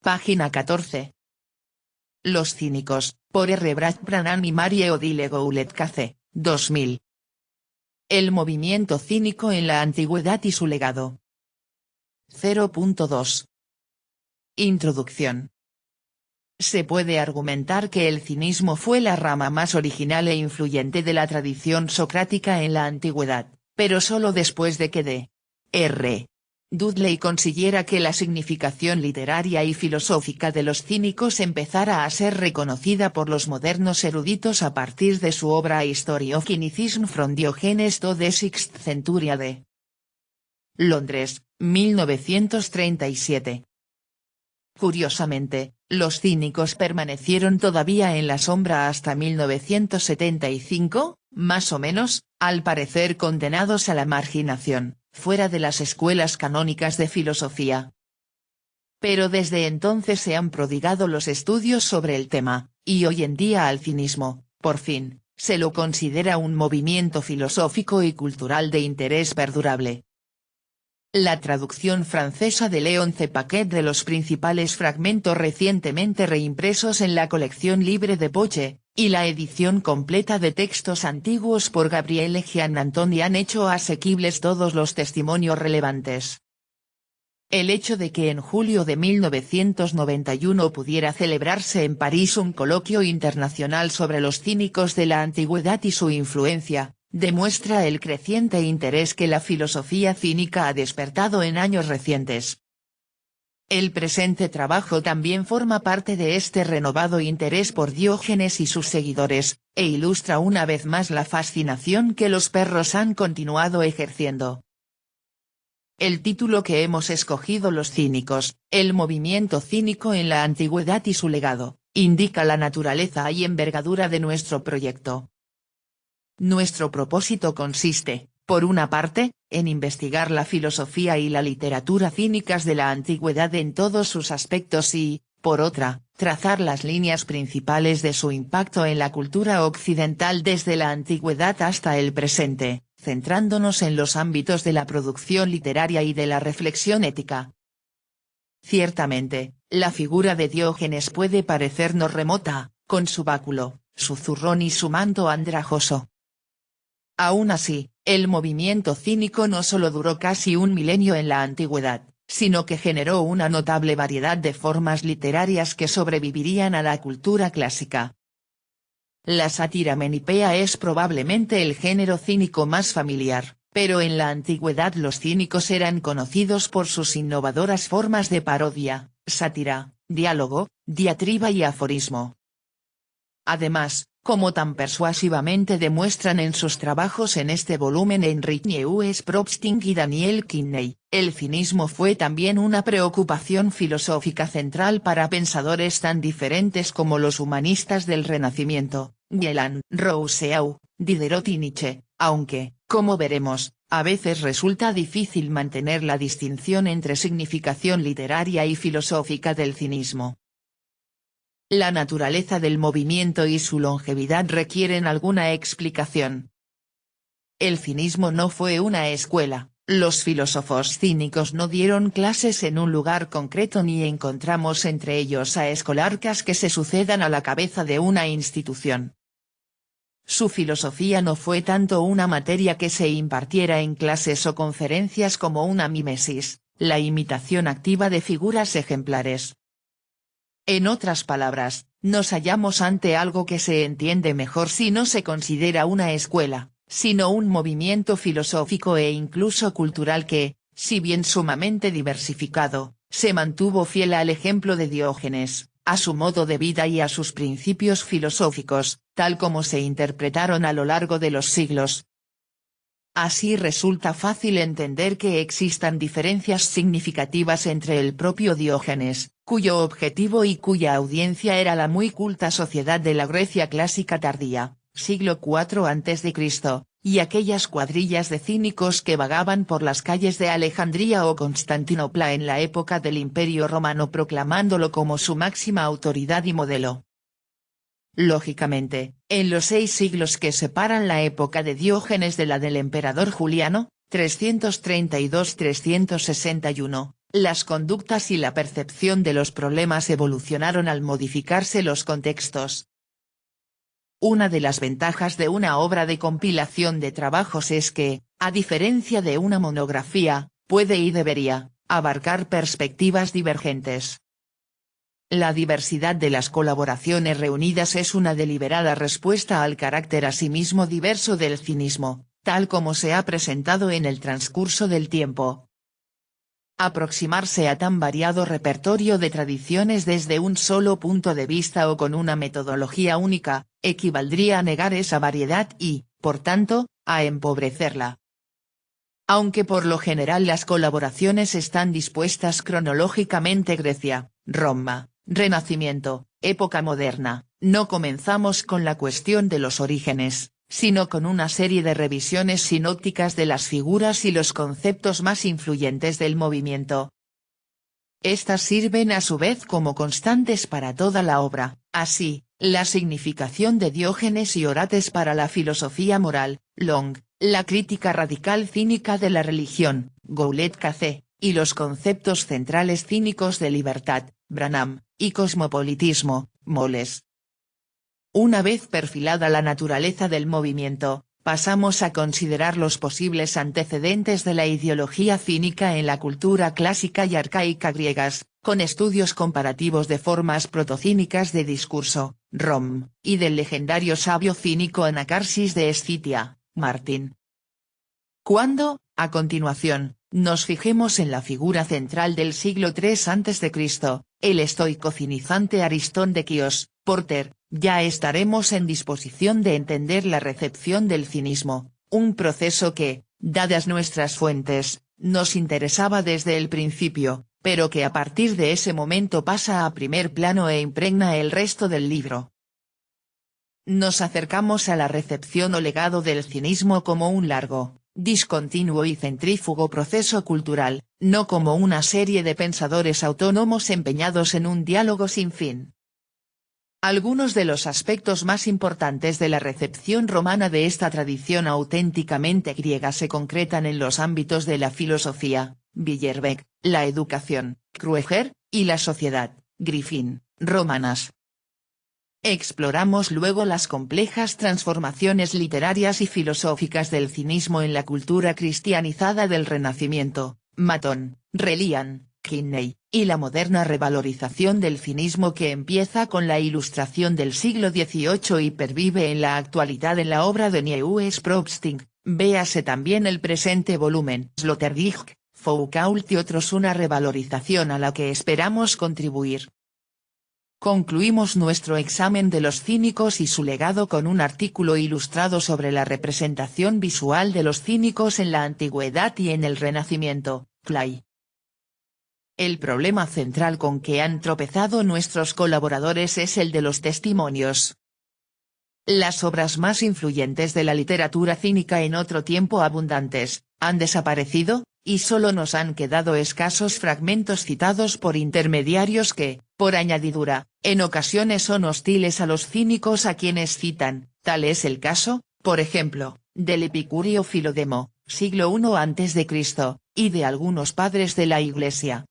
Página 14. Los cínicos, por R. Bradbran y Marie Odile Goulet-Cacé, 2000. El movimiento cínico en la antigüedad y su legado. 0.2. Introducción. Se puede argumentar que el cinismo fue la rama más original e influyente de la tradición socrática en la antigüedad, pero solo después de que D.R. Dudley consiguiera que la significación literaria y filosófica de los cínicos empezara a ser reconocida por los modernos eruditos a partir de su obra History of Cynicism from Diogenes to the 6th Century AD. Londres, 1937. Curiosamente, los cínicos permanecieron todavía en la sombra hasta 1975, más o menos, al parecer condenados a la marginación, fuera de las escuelas canónicas de filosofía. Pero desde entonces se han prodigado los estudios sobre el tema, y hoy en día al cinismo, por fin, se lo considera un movimiento filosófico y cultural de interés perdurable. La traducción francesa de Léon C. Paquet de los principales fragmentos recientemente reimpresos en la colección libre de Poche, y la edición completa de textos antiguos por Gabriele Giannantoni han hecho asequibles todos los testimonios relevantes. El hecho de que en julio de 1991 pudiera celebrarse en París un coloquio internacional sobre los cínicos de la antigüedad y su influencia, demuestra el creciente interés que la filosofía cínica ha despertado en años recientes. El presente trabajo también forma parte de este renovado interés por Diógenes y sus seguidores, e ilustra una vez más la fascinación que los perros han continuado ejerciendo. El título que hemos escogido los cínicos, el movimiento cínico en la antigüedad y su legado, indica la naturaleza y envergadura de nuestro proyecto. Nuestro propósito consiste, por una parte, en investigar la filosofía y la literatura cínicas de la antigüedad en todos sus aspectos y, por otra, trazar las líneas principales de su impacto en la cultura occidental desde la antigüedad hasta el presente, centrándonos en los ámbitos de la producción literaria y de la reflexión ética. Ciertamente, la figura de Diógenes puede parecernos remota, con su báculo, su zurrón y su manto andrajoso. Aún así, el movimiento cínico no solo duró casi un milenio en la antigüedad, sino que generó una notable variedad de formas literarias que sobrevivirían a la cultura clásica. La sátira menipea es probablemente el género cínico más familiar, pero en la antigüedad los cínicos eran conocidos por sus innovadoras formas de parodia, sátira, diálogo, diatriba y aforismo. Además, como tan persuasivamente demuestran en sus trabajos en este volumen Heinrich Neues Propsting y Daniel Kinney, el cinismo fue también una preocupación filosófica central para pensadores tan diferentes como los humanistas del Renacimiento, Gielan, Rousseau, Diderot y Nietzsche, aunque, como veremos, a veces resulta difícil mantener la distinción entre significación literaria y filosófica del cinismo. La naturaleza del movimiento y su longevidad requieren alguna explicación. El cinismo no fue una escuela, los filósofos cínicos no dieron clases en un lugar concreto ni encontramos entre ellos a escolarcas que se sucedan a la cabeza de una institución. Su filosofía no fue tanto una materia que se impartiera en clases o conferencias como una mimesis, la imitación activa de figuras ejemplares. En otras palabras, nos hallamos ante algo que se entiende mejor si no se considera una escuela, sino un movimiento filosófico e incluso cultural que, si bien sumamente diversificado, se mantuvo fiel al ejemplo de Diógenes, a su modo de vida y a sus principios filosóficos, tal como se interpretaron a lo largo de los siglos. Así resulta fácil entender que existan diferencias significativas entre el propio Diógenes, cuyo objetivo y cuya audiencia era la muy culta sociedad de la Grecia clásica tardía, siglo IV a.C., y aquellas cuadrillas de cínicos que vagaban por las calles de Alejandría o Constantinopla en la época del Imperio Romano proclamándolo como su máxima autoridad y modelo. Lógicamente, en los 6 siglos que separan la época de Diógenes de la del emperador Juliano, 332-361, las conductas y la percepción de los problemas evolucionaron al modificarse los contextos. Una de las ventajas de una obra de compilación de trabajos es que, a diferencia de una monografía, puede y debería abarcar perspectivas divergentes. La diversidad de las colaboraciones reunidas es una deliberada respuesta al carácter asimismo diverso del cinismo, tal como se ha presentado en el transcurso del tiempo. Aproximarse a tan variado repertorio de tradiciones desde un solo punto de vista o con una metodología única, equivaldría a negar esa variedad y, por tanto, a empobrecerla. Aunque por lo general las colaboraciones están dispuestas cronológicamente Grecia, Roma, Renacimiento, época moderna, no comenzamos con la cuestión de los orígenes, sino con una serie de revisiones sinópticas de las figuras y los conceptos más influyentes del movimiento. Estas sirven a su vez como constantes para toda la obra, así, la significación de Diógenes y Orates para la filosofía moral, Long, la crítica radical cínica de la religión, Goulet-Cazé, y los conceptos centrales cínicos de libertad, Branham, y cosmopolitismo, Moles. Una vez perfilada la naturaleza del movimiento, pasamos a considerar los posibles antecedentes de la ideología cínica en la cultura clásica y arcaica griegas, con estudios comparativos de formas protocínicas de discurso, Rom, y del legendario sabio cínico Anacarsis de Escitia, Martín. Cuando, a continuación, nos fijemos en la figura central del siglo III a.C., el estoico cinizante Aristón de Quíos, Porter, ya estaremos en disposición de entender la recepción del cinismo, un proceso que, dadas nuestras fuentes, nos interesaba desde el principio, pero que a partir de ese momento pasa a primer plano e impregna el resto del libro. Nos acercamos a la recepción o legado del cinismo como un largo, discontinuo y centrífugo proceso cultural, no como una serie de pensadores autónomos empeñados en un diálogo sin fin. Algunos de los aspectos más importantes de la recepción romana de esta tradición auténticamente griega se concretan en los ámbitos de la filosofía, Billerbeck, la educación, Krueger, y la sociedad, Griffin, romanas. Exploramos luego las complejas transformaciones literarias y filosóficas del cinismo en la cultura cristianizada del Renacimiento, Matón, Relian, Kinney, y la moderna revalorización del cinismo que empieza con la Ilustración del siglo XVIII y pervive en la actualidad en la obra de Nieues Propsting, véase también el presente volumen Sloterdijk, Foucault y otros, una revalorización a la que esperamos contribuir. Concluimos nuestro examen de los cínicos y su legado con un artículo ilustrado sobre la representación visual de los cínicos en la antigüedad y en el Renacimiento, Clay. El problema central con que han tropezado nuestros colaboradores es el de los testimonios. Las obras más influyentes de la literatura cínica en otro tiempo abundantes, han desaparecido, y solo nos han quedado escasos fragmentos citados por intermediarios que, por añadidura, en ocasiones son hostiles a los cínicos a quienes citan. Tal es el caso, por ejemplo, del epicurio Filodemo, siglo I a.C., y de algunos padres de la Iglesia.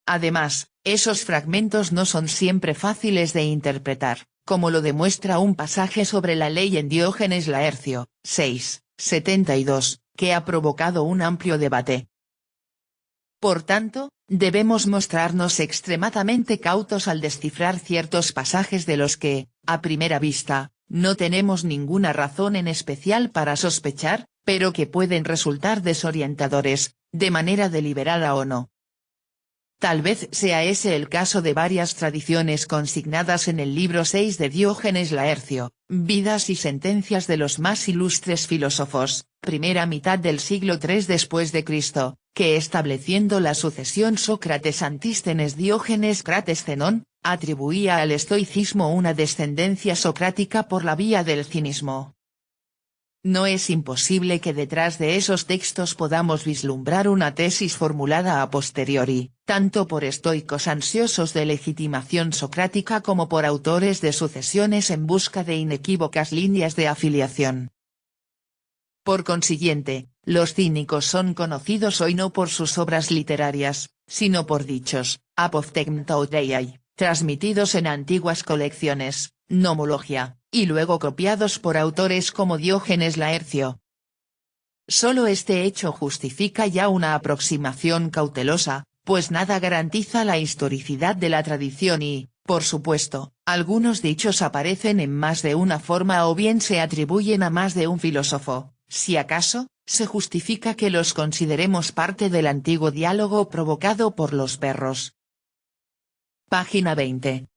Además, esos fragmentos no son siempre fáciles de interpretar, como lo demuestra un pasaje sobre la ley en Diógenes Laercio, 6:72, que ha provocado un amplio debate. Por tanto, debemos mostrarnos extremadamente cautos al descifrar ciertos pasajes de los que, a primera vista, no tenemos ninguna razón en especial para sospechar, pero que pueden resultar desorientadores, de manera deliberada o no. Tal vez sea ese el caso de varias tradiciones consignadas en el libro 6 de Diógenes Laercio, Vidas y sentencias de los más ilustres filósofos, primera mitad del siglo III después de Cristo, que estableciendo la sucesión Sócrates-Antístenes-Diógenes-Crates-Zenón, atribuía al estoicismo una descendencia socrática por la vía del cinismo. No es imposible que detrás de esos textos podamos vislumbrar una tesis formulada a posteriori, tanto por estoicos ansiosos de legitimación socrática como por autores de sucesiones en busca de inequívocas líneas de afiliación. Por consiguiente, los cínicos son conocidos hoy no por sus obras literarias, sino por dichos, apoptegmtoudeai, transmitidos en antiguas colecciones, nomologia, y luego copiados por autores como Diógenes Laercio. Solo este hecho justifica ya una aproximación cautelosa, pues nada garantiza la historicidad de la tradición y, por supuesto, algunos dichos aparecen en más de una forma o bien se atribuyen a más de un filósofo. Si acaso, se justifica que los consideremos parte del antiguo diálogo provocado por los perros. Página 20.